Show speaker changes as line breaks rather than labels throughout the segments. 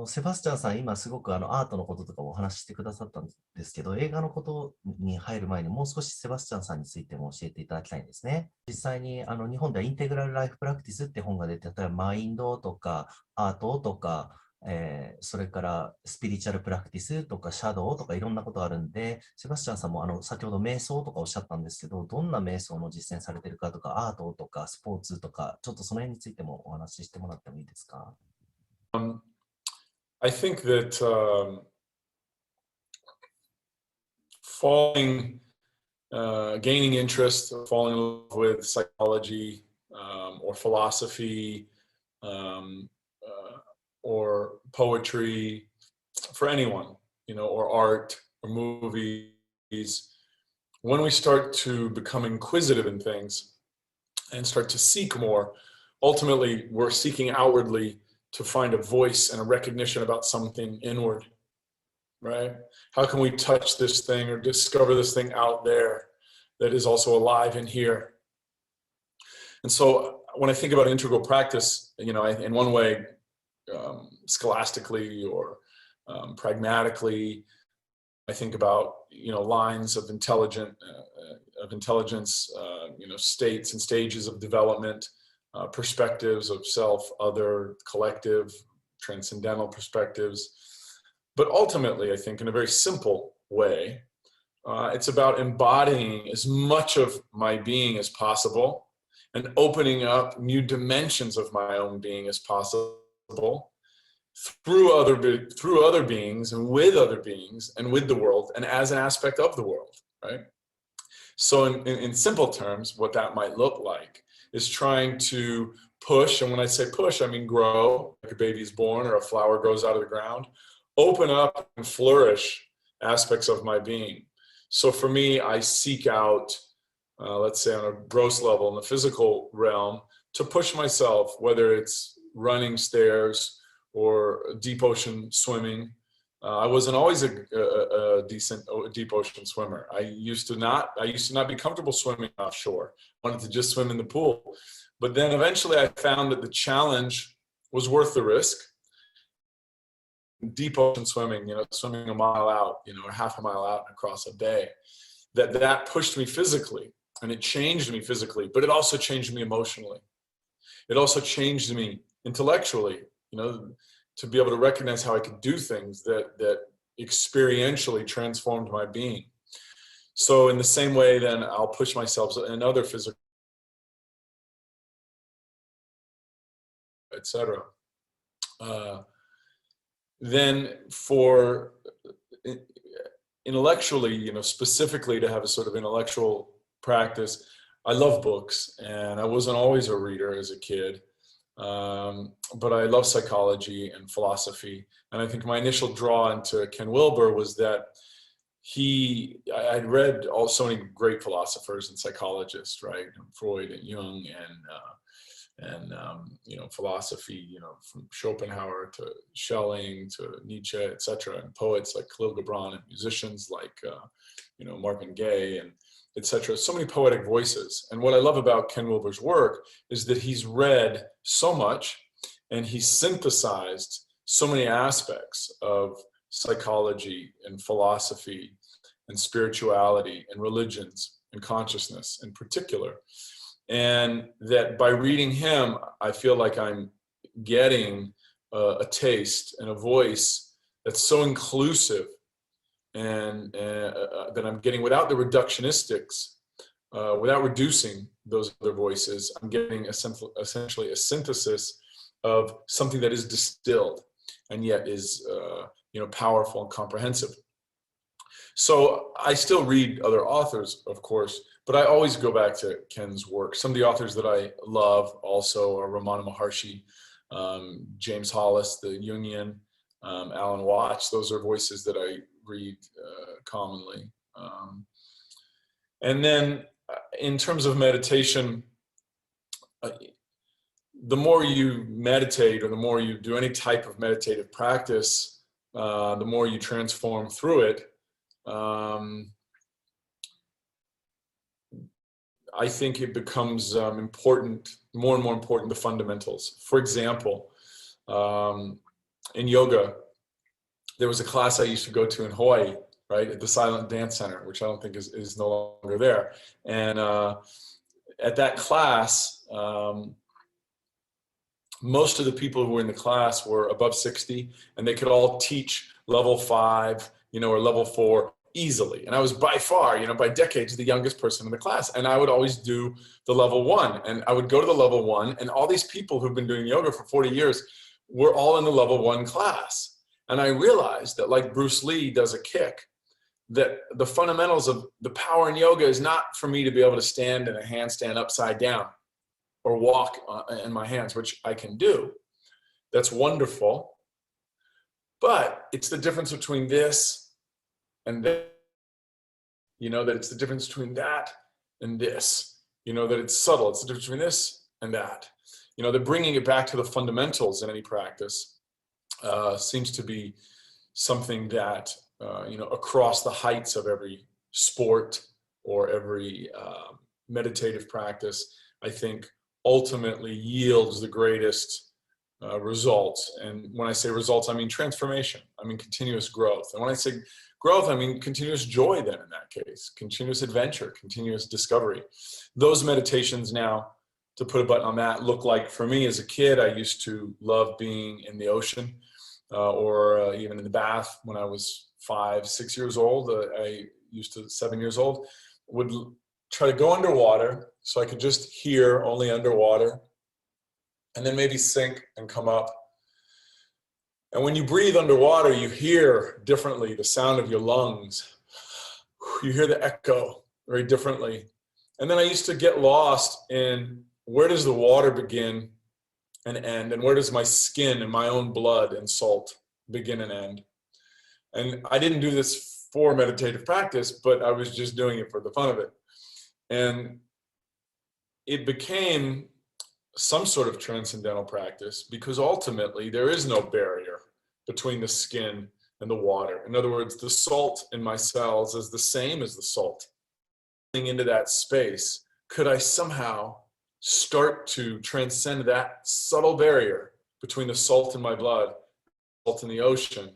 セバスチャンさん、今すごくアートのこととかをお話ししてくださったんですけど、映画のことに入る前にもう少しセバスチャンさんについても教えていただきたいんですね。実際に日本ではインテグラルライフプラクティスって本が出て、例えばマインドとかアートとか、それからスピリチュアルプラクティスとかシャドウとかいろんなことがあるんで、セバスチャンさんも先ほど瞑想とかおっしゃったんですけど、どんな瞑想の実践されてるかとか、アートとかスポーツとか、ちょっとその辺についてもお話ししてもらってもいいですか？I
think that falling, gaining interest, falling in love with psychology or philosophy or poetry for anyone, or art or movies, when we start to become inquisitive in things and start to seek more, ultimately we're seeking outwardly to find a voice and a recognition about something inward, right? How can we touch this thing or discover this thing out there that is also alive in here? And so when I think about integral practice, in one way, scholastically or pragmatically, I think about lines of intelligence, states and stages of development, perspectives of self, other, collective, transcendental perspectives. But ultimately, I think in a very simple way, it's about embodying as much of my being as possible and opening up new dimensions of my own being as possible through other beings and with other beings and with the world and as an aspect of the world, right? So in simple terms, what that might look like is trying to push, and when I say push, I mean grow, like a baby's born or a flower grows out of the ground, open up and flourish aspects of my being. So for me, I seek out, let's say on a gross level in the physical realm, to push myself, whether it's running stairs or deep ocean swimming. I wasn't always a decent deep ocean swimmer. I used to not be comfortable swimming offshore. I wanted to just swim in the pool. But then eventually I found that the challenge was worth the risk. Deep ocean swimming, swimming a mile out, or half a mile out across a bay, that pushed me physically and it changed me physically, but it also changed me emotionally. It also changed me intellectually, to be able to recognize how I could do things that experientially transformed my being. So in the same way, then I'll push myself in other physical, etc. Then for intellectually, specifically to have a sort of intellectual practice, I love books, and I wasn't always a reader as a kid, but I love psychology and philosophy. And I think my initial draw into Ken Wilber was that I'd read so many great philosophers and psychologists, right? Freud and Jung and philosophy, from Schopenhauer to Schelling to Nietzsche, etc., and poets like Khalil Gibran and musicians like, Marvin Gaye and etc. So many poetic voices. And what I love about Ken Wilber's work is that he's read so much and he's synthesized so many aspects of psychology and philosophy and spirituality and religions and consciousness in particular. And that by reading him, I feel like I'm getting a taste and a voice that's so inclusive and that I'm getting without the reductionistics, without reducing those other voices. I'm getting essentially a synthesis of something that is distilled and yet is powerful and comprehensive. So I still read other authors, of course, but I always go back to Ken's work. Some of the authors that I love also are Ramana Maharshi, James Hollis, the Jungian, Alan Watts. Those are voices that I read commonly. And then in terms of meditation, the more you meditate or the more you do any type of meditative practice, the more you transform through it. I think it becomes important, more and more important, the fundamentals. For example, in yoga, there was a class I used to go to in Hawaii, right, at the Silent Dance Center, which I don't think is no longer there. And at that class, most of the people who were in the class were above 60, and they could all teach level 5, or level 4 easily. And I was by far, by decades, the youngest person in the class. And I would always do the level 1. And I would go to the level 1, and all these people who've been doing yoga for 40 years were all in the level 1 class. And I realized that, like Bruce Lee does a kick, that the fundamentals of the power in yoga is not for me to be able to stand in a handstand upside down or walk in my hands, which I can do. That's wonderful. But it's the difference between this and this, that it's the difference between that and this, that it's subtle. It's the difference between this and that. That bringing it back to the fundamentals in any practice seems to be something that, across the heights of every sport or every meditative practice, I think ultimately yields the greatest results. And when I say results, I mean transformation. I mean continuous growth. And when I say growth, I mean continuous joy then in that case, continuous adventure, continuous discovery. Those meditations now, to put a button on that, look like, for me as a kid, I used to love being in the ocean or even in the bath when I was 5, 6 years old. I used to, 7 years old, would try to go underwater so I could just hear only underwater, and then maybe sink and come up. And when you breathe underwater, you hear differently the sound of your lungs. You hear the echo very differently. And then I used to get lost in, where does the water begin and end, and where does my skin and my own blood and salt begin and end? And I didn't do this for meditative practice, but I was just doing it for the fun of it. And it became some sort of transcendental practice, because ultimately there is no barrier between the skin and the water. In other words, the salt in my cells is the same as the salt. Into that space, could I somehow start to transcend that subtle barrier between the salt in my blood, salt in the ocean,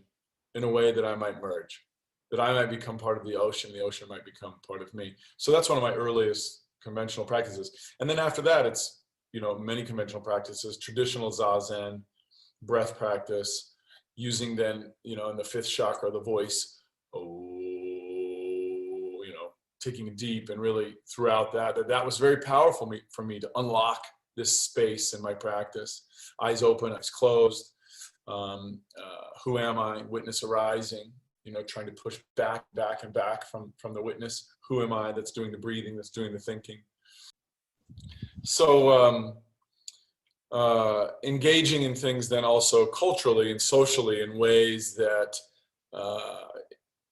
in a way that I might merge, that I might become part of the ocean might become part of me. So that's one of my earliest conventional practices. And then after that, it's, many conventional practices, traditional Zazen, breath practice, using then, in the 5th chakra, the voice, taking it deep, and really throughout that was very powerful for me to unlock this space in my practice. Eyes open, eyes closed. Who am I? Witness arising, trying to push back and back from the witness. Who am I? That's doing the breathing, that's doing the thinking. So engaging in things then also culturally and socially in ways that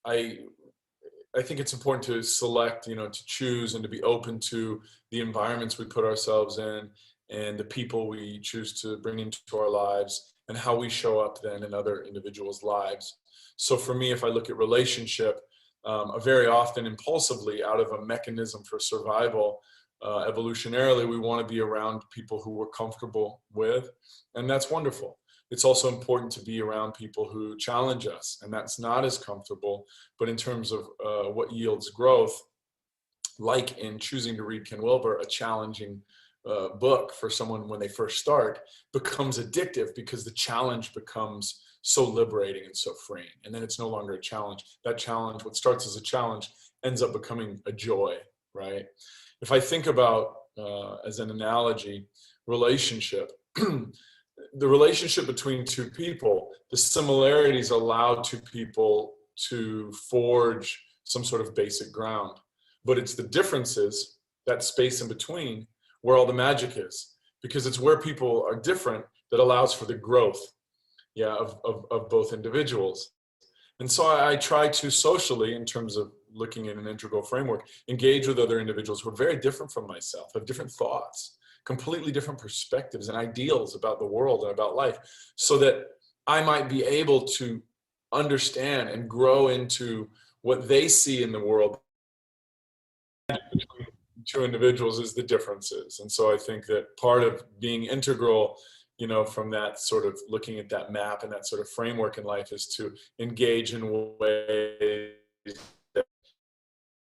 I think it's important to select, to choose and to be open to the environments we put ourselves in and the people we choose to bring into our lives and how we show up then in other individuals' lives. So for me, if I look at relationship, very often impulsively out of a mechanism for survival, evolutionarily, we want to be around people who we're comfortable with, and that's wonderful. It's also important to be around people who challenge us, and that's not as comfortable. But in terms of what yields growth, like in choosing to read Ken Wilber, a challenging book for someone when they first start, becomes addictive because the challenge becomes so liberating and so freeing. And then it's no longer a challenge. That challenge, what starts as a challenge, ends up becoming a joy, right? If I think about, as an analogy, relationship, the relationship between two people, the similarities allow two people to forge some sort of basic ground. But it's the differences, that space in between, where all the magic is, because it's where people are different that allows for the growth, of both individuals. And so I try to socially, in terms of looking at an integral framework, engage with other individuals who are very different from myself, have different thoughts, completely different perspectives and ideals about the world and about life, so that I might be able to understand and grow into what they see in the world. Between two individuals is the differences. And so I think that part of being integral from that sort of looking at that map and that sort of framework in life is to engage in ways that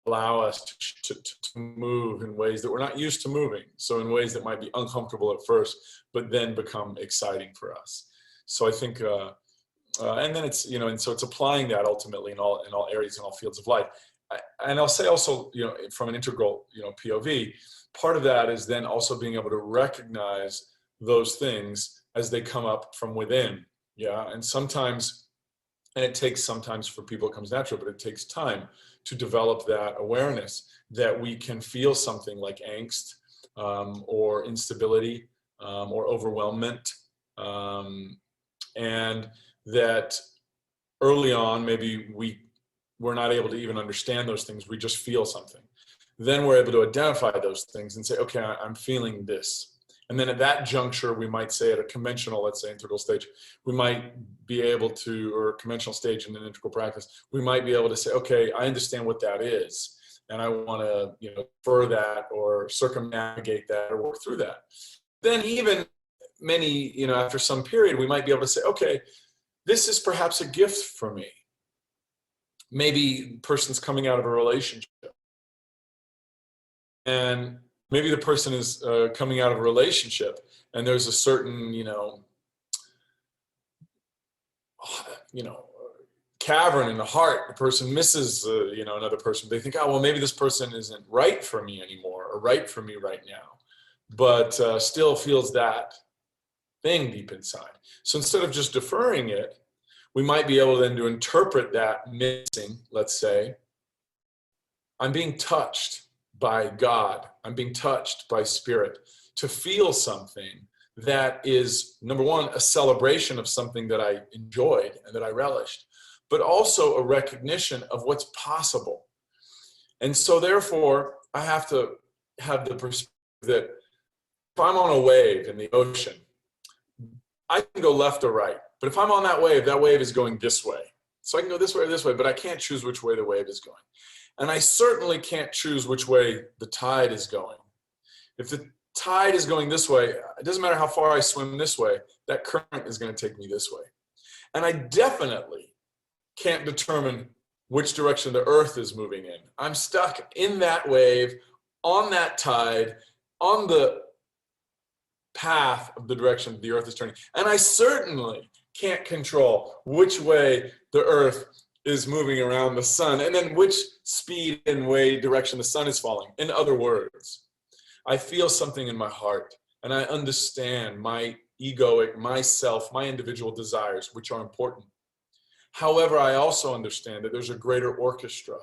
allow us to move in ways that we're not used to moving. So in ways that might be uncomfortable at first, but then become exciting for us. So I think, and then it's, and so it's applying that ultimately in all areas, in all fields of life. And I'll say also, from an integral, POV, part of that is then also being able to recognize those things as they come up from within. Yeah. And sometimes, and it takes sometimes for people it comes natural, but it takes time to develop that awareness that we can feel something like angst or instability or overwhelmment. And that early on, maybe we're not able to even understand those things. We just feel something. Then we're able to identify those things and say, okay, I'm feeling this. And then at that juncture, we might say at a conventional, let's say integral stage, we might be able to, or a conventional stage in an integral practice, we might be able to say, okay, I understand what that is. And I want to, infer that or circumnavigate that or work through that. Then even many, after some period, we might be able to say, okay, this is perhaps a gift for me. Maybe the person's coming out of a relationship. And maybe the person is coming out of a relationship and there's a certain, cavern in the heart. The person misses, another person. They think, oh, well, maybe this person isn't right for me anymore or right for me right now, but still feels that thing deep inside. So instead of just deferring it, we might be able then to interpret that missing, let's say, I'm being touched by God. I'm being touched by Spirit to feel something that is, number one, a celebration of something that I enjoyed and that I relished, but also a recognition of what's possible. And so therefore, I have to have the perspective that if I'm on a wave in the ocean, I can go left or right. But if I'm on that wave is going this way. So I can go this way or this way, but I can't choose which way the wave is going. And I certainly can't choose which way the tide is going. If the tide is going this way, it doesn't matter how far I swim this way, that current is going to take me this way. And I definitely can't determine which direction the earth is moving in. I'm stuck in that wave, on that tide, on the path of the direction the earth is turning. And I certainly can't control which way the earth is moving around the sun and then which speed and way direction the sun is falling. In other words, I feel something in my heart and I understand my egoic, myself, my individual desires, which are important. However, I also understand that there's a greater orchestra.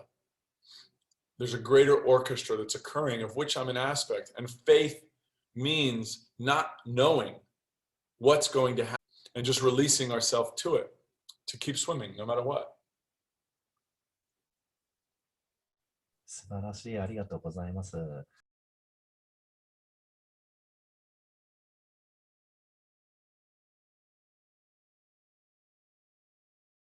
There's a greater orchestra that's occurring of which I'm an aspect. And faith means not knowing what's going to happen and just releasing ourselves to it, to keep swimming no matter what.
素晴らしい、ありがとうございます。